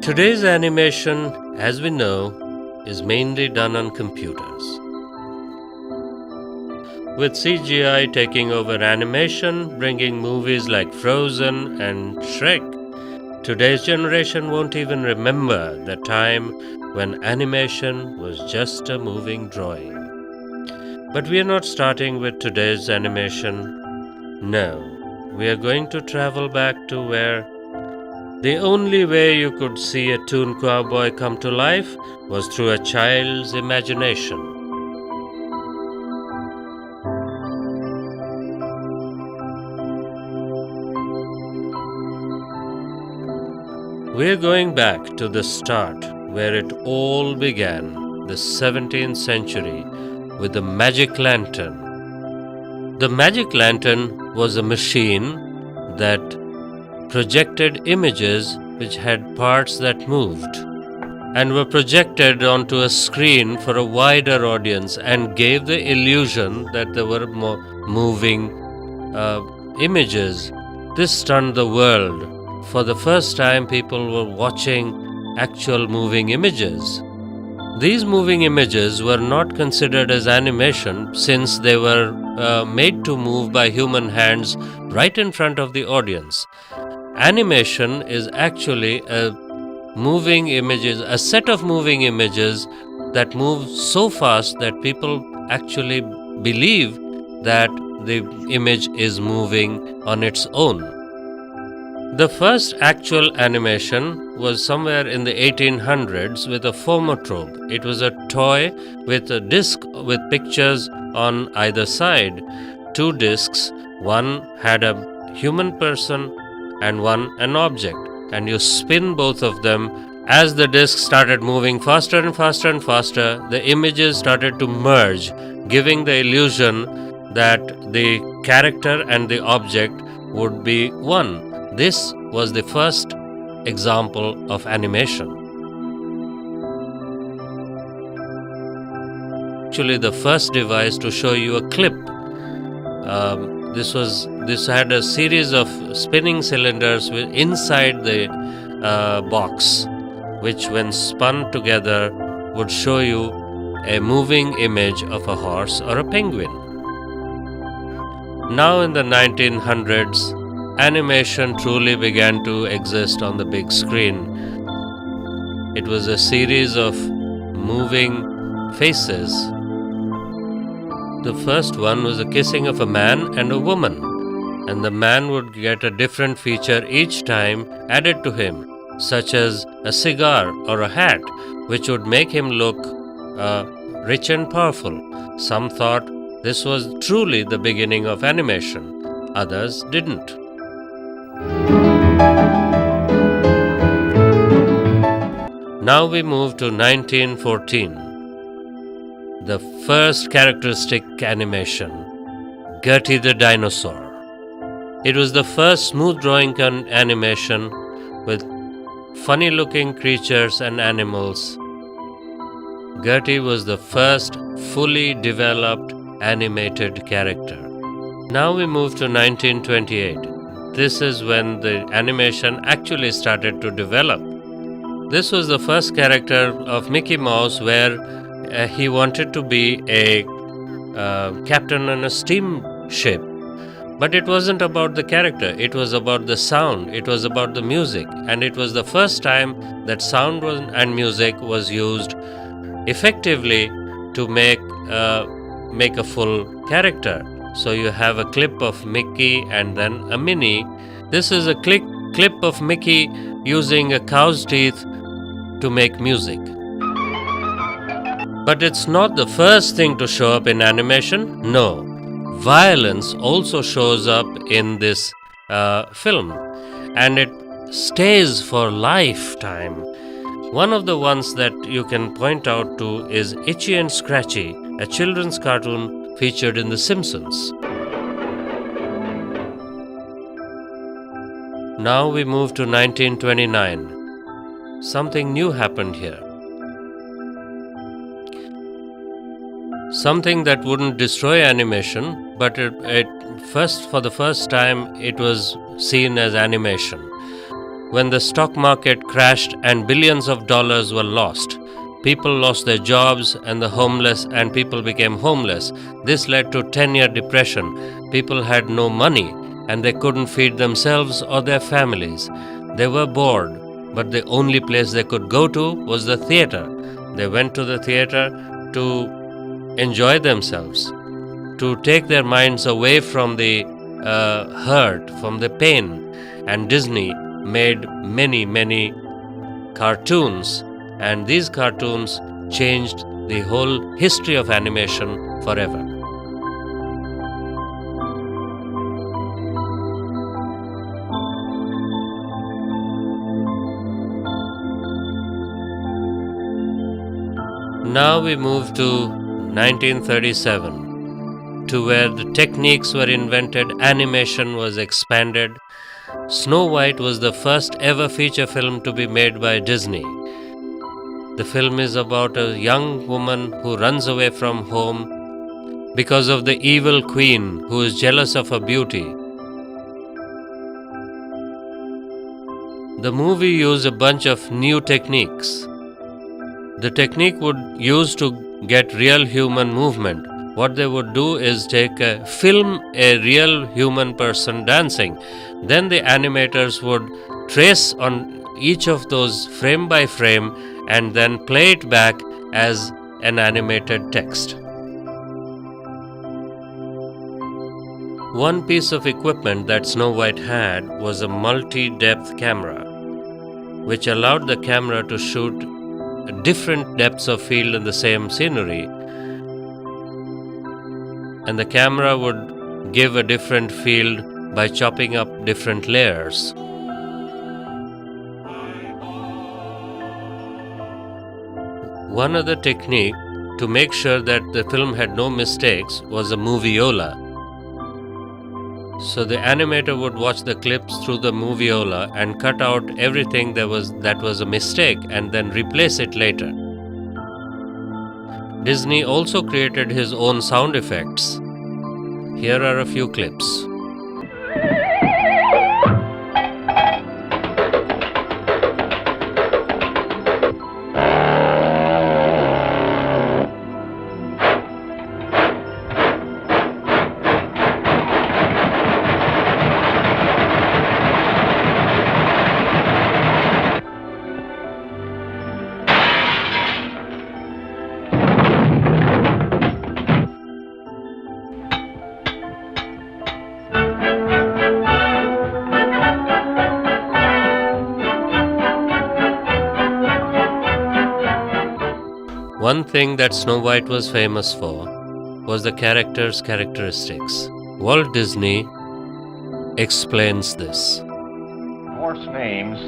Today's animation, as we know, is mainly done on computers. With CGI taking over animation, bringing movies like Frozen and Shrek, today's generation won't even remember the time when animation was just a moving drawing. But we are not starting with today's animation. No, we are going to travel back to where the only way you could see a toon cowboy come to life was through a child's imagination. We're going back to the start where it all began, the 17th century, with the magic lantern. The magic lantern was a machine that projected images which had parts that moved and were projected onto a screen for a wider audience and gave the illusion that there were moving images. This stunned the world. For the first time, people were watching actual moving images. These moving images were not considered as animation since they were made to move by human hands right in front of the audience. Animation is actually a set of moving images that move so fast that people actually believe that the image is moving on its own. The first actual animation was somewhere in the 1800s with a Phomotrope. It was a toy with a disc with pictures on either side. Two discs, one had a human person and one an object, and you spin both of them. As the disc started moving faster and faster and faster, the images started to merge, giving the illusion that the character and the object would be one. This was the first example of animation. Actually, the first device to show you a clip. This had a series of spinning cylinders inside the box, which when spun together would show you a moving image of a horse or a penguin. Now in the 1900s, animation truly began to exist on the big screen. It was a series of moving faces. The first one was the kissing of a man and a woman, and the man would get a different feature each time added to him, such as a cigar or a hat, which would make him look rich and powerful. Some thought this was truly the beginning of animation. Others didn't. Now we move to 1914. The first characteristic animation, Gertie the Dinosaur. It was the first smooth drawing animation with funny looking creatures and animals. Gertie was the first fully developed animated character. Now we move to 1928. This is when the animation actually started to develop. This was the first character of Mickey Mouse where he wanted to be a captain on a steamship. But it wasn't about the character, it was about the sound, it was about the music, and it was the first time that sound and music was used effectively to make a full character. So you have a clip of Mickey and then a Minnie. This is a clip of Mickey using a cow's teeth to make music. But it's not the first thing to show up in animation. No, violence also shows up in this film, and it stays for lifetime. One of the ones that you can point out to is Itchy and Scratchy, a children's cartoon featured in The Simpsons. Now we move to 1929. Something new happened here. Something that wouldn't destroy animation, but for the first time it was seen as animation. when the stock market crashed and billions of dollars were lost. People lost their jobs and people became homeless. This led to 10-year depression. People had no money and they couldn't feed themselves or their families. They were bored, but the only place they could go to was the theater. They went to the theater to enjoy themselves, to take their minds away from the hurt, from the pain. And Disney made many cartoons, and these cartoons changed the whole history of animation forever. Now we move to 1937, to where the techniques were invented, animation was expanded. Snow White was the first ever feature film to be made by Disney. The film is about a young woman who runs away from home because of the evil queen who is jealous of her beauty. The movie used a bunch of new techniques. The technique would use to get real human movement. What they would do is film a real human person dancing. Then the animators would trace on each of those frame by frame and then play it back as an animated text. One piece of equipment that Snow White had was a multi-depth camera, which allowed the camera to shoot different depths of field in the same scenery. And the camera would give a different field by chopping up different layers. One other technique to make sure that the film had no mistakes was a moviola. So the animator would watch the clips through the moviola and cut out everything that was a mistake and then replace it later. Disney also created his own sound effects. Here are a few clips. One thing that Snow White was famous for was the character's characteristics. Walt Disney explains this. Dwarfs' names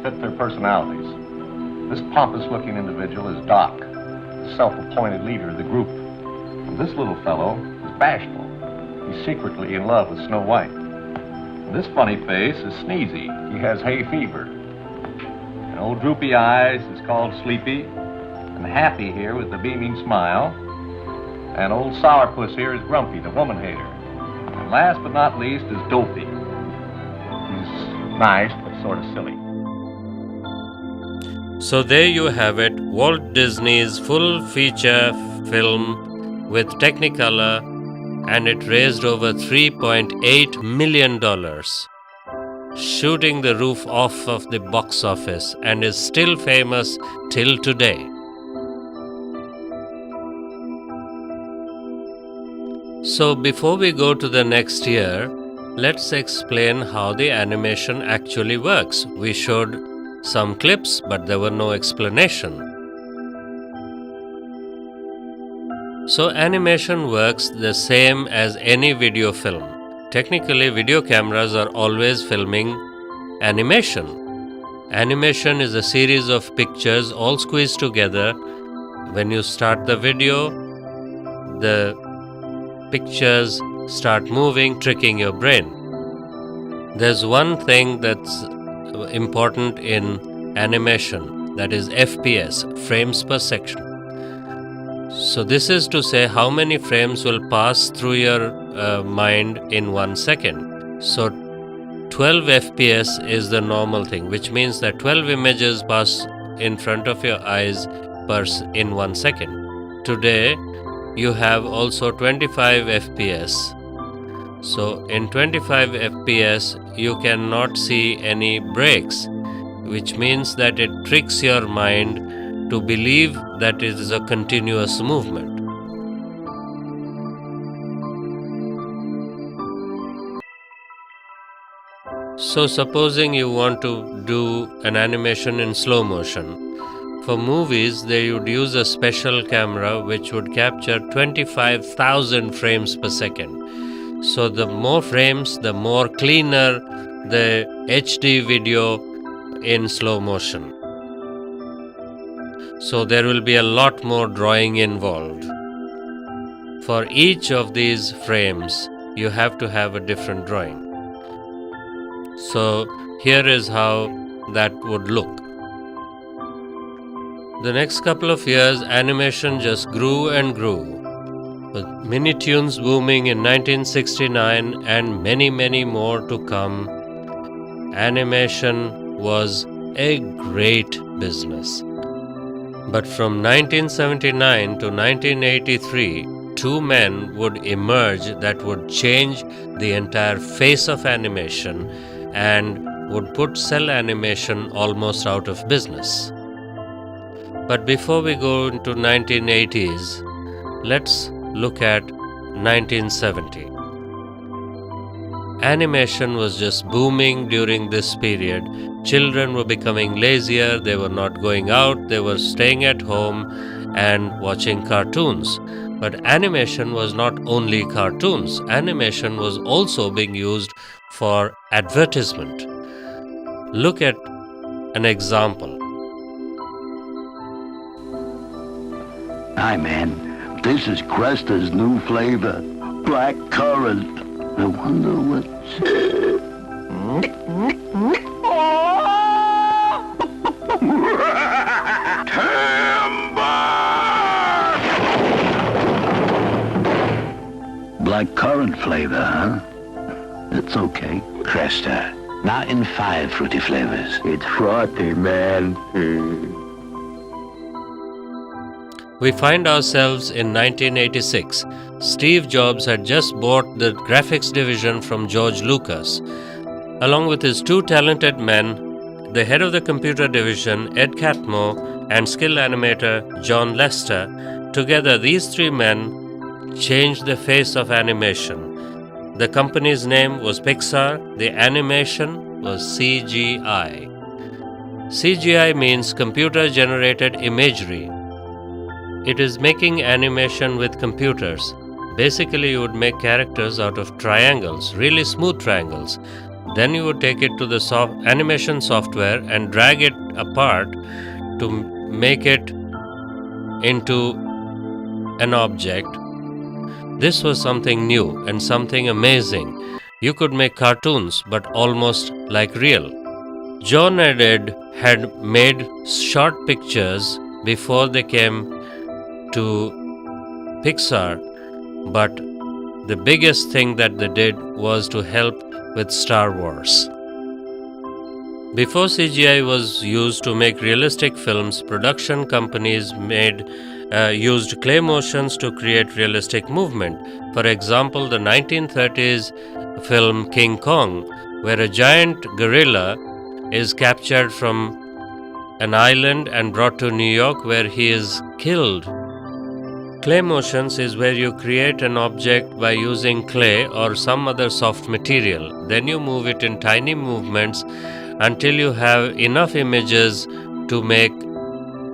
fit their personalities. This pompous-looking individual is Doc, the self-appointed leader of the group. And this little fellow is bashful. He's secretly in love with Snow White. And this funny face is Sneezy. He has hay fever. And old droopy eyes is called Sleepy. And Happy here with the beaming smile. And old Sourpuss here is Grumpy, the woman hater. And last but not least is Dopey. He's nice, but sort of silly. So there you have it, Walt Disney's full feature film with Technicolor, and it raised over $3.8 million, shooting the roof off of the box office, and is still famous till today. So before we go to the next year, let's explain how the animation actually works. We showed some clips, but there were no explanation. So animation works the same as any video film. Technically, video cameras are always filming animation. Animation is a series of pictures all squeezed together. When you start the video, the pictures start moving, tricking your brain. There's one thing that's important in animation, that is FPS, frames per second. So this is to say how many frames will pass through your mind in 1 second. So 12 FPS is the normal thing, which means that 12 images pass in front of your eyes in 1 second. Today, you have also 25 FPS. So in 25 FPS, you cannot see any breaks, which means that it tricks your mind to believe that it is a continuous movement. So supposing you want to do an animation in slow motion. For movies, they would use a special camera which would capture 25,000 frames per second. So the more frames, the more cleaner the HD video in slow motion. So there will be a lot more drawing involved. For each of these frames, you have to have a different drawing. So here is how that would look. The next couple of years, animation just grew and grew, with Minitunes booming in 1969 and many, many more to come. Animation was a great business. But from 1979 to 1983, two men would emerge that would change the entire face of animation and would put cell animation almost out of business. But before we go into 1980s, let's look at 1970. Animation was just booming during this period. Children were becoming lazier, they were not going out, they were staying at home and watching cartoons. But animation was not only cartoons, animation was also being used for advertisement. Look at an example. Hi, man. This is Cresta's new flavor, black currant. I wonder what's... Black currant flavor, huh? It's okay. Cresta, now in 5 fruity flavors. It's frothy, man. We find ourselves in 1986. Steve Jobs had just bought the graphics division from George Lucas. Along with his two talented men, the head of the computer division, Ed Catmull, and skill animator John Lester, together these three men changed the face of animation. The company's name was Pixar, the animation was CGI. CGI means computer-generated imagery. It is making animation with computers. Basically, you would make characters out of triangles, really smooth triangles. Then you would take it to the animation software and drag it apart to make it into an object. This was something new and something amazing. You could make cartoons, but almost like real. John and Ed had made short pictures before they came to Pixar, but the biggest thing that they did was to help with Star Wars. Before CGI was used to make realistic films, production companies used clay motions to create realistic movement. For example, the 1930s film King Kong, where a giant gorilla is captured from an island and brought to New York, where he is killed. Clay motions is where you create an object by using clay or some other soft material. Then you move it in tiny movements until you have enough images to make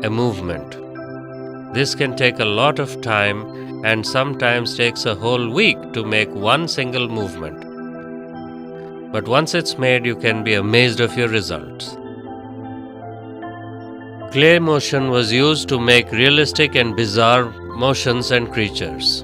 a movement. This can take a lot of time and sometimes takes a whole week to make one single movement. But once it's made, you can be amazed of your results. Clay motion was used to make realistic and bizarre motions and creatures.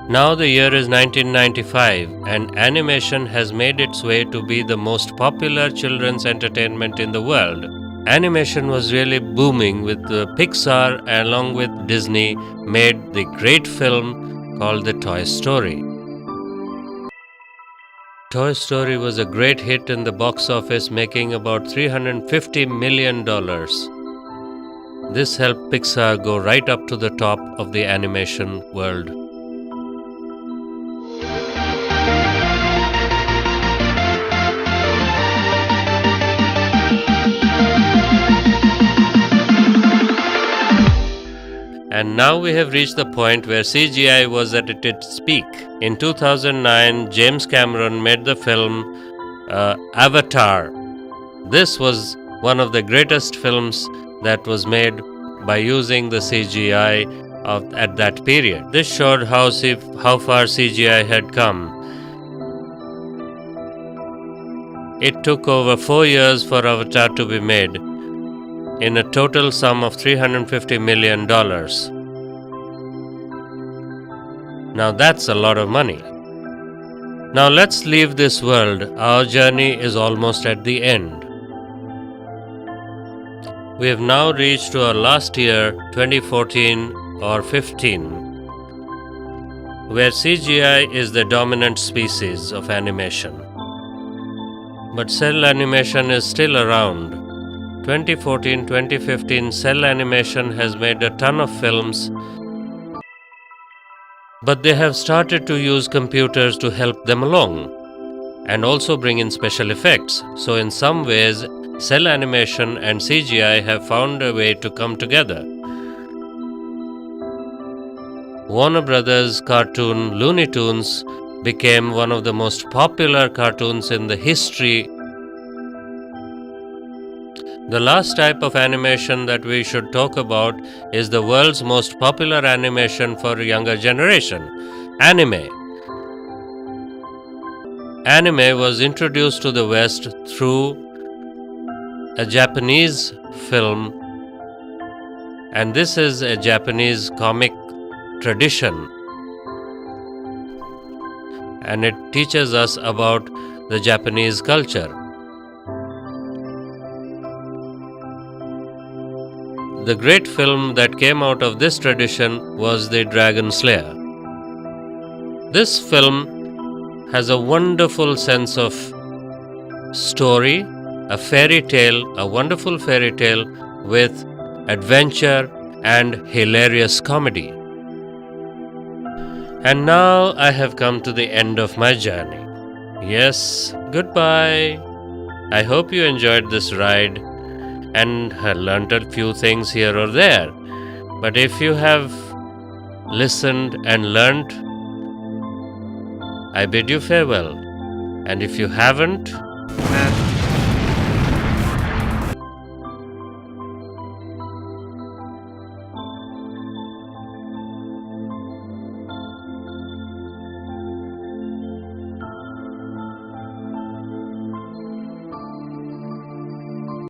Now the year is 1995 and animation has made its way to be the most popular children's entertainment in the world. Animation was really booming with Pixar along with Disney made the great film called The Toy Story. Toy Story was a great hit in the box office, making about $350 million. This helped Pixar go right up to the top of the animation world. And now we have reached the point where CGI was at its peak. In 2009, James Cameron made the film Avatar. This was one of the greatest films that was made by using the CGI at that period. This showed how far CGI had come. It took over 4 years for Avatar to be made, in a total sum of $350 million. Now that's a lot of money. Now let's leave this world. Our journey is almost at the end. We have now reached to our last year, 2014 or 15, where CGI is the dominant species of animation. But cell animation is still around. 2014-2015, cell animation has made a ton of films, but they have started to use computers to help them along and also bring in special effects. So in some ways, cell animation and CGI have found a way to come together. Warner Brothers cartoon Looney Tunes became one of the most popular cartoons in the history. The last type of animation that we should talk about is the world's most popular animation for a younger generation, anime. Anime was introduced to the West through a Japanese film, and this is a Japanese comic tradition, and it teaches us about the Japanese culture. The great film that came out of this tradition was The Dragon Slayer. This film has a wonderful sense of story, a fairy tale, a wonderful fairy tale with adventure and hilarious comedy. And now I have come to the end of my journey. Yes, goodbye. I hope you enjoyed this ride and learned a few things here or there. But if you have listened and learned, I bid you farewell. And if you haven't,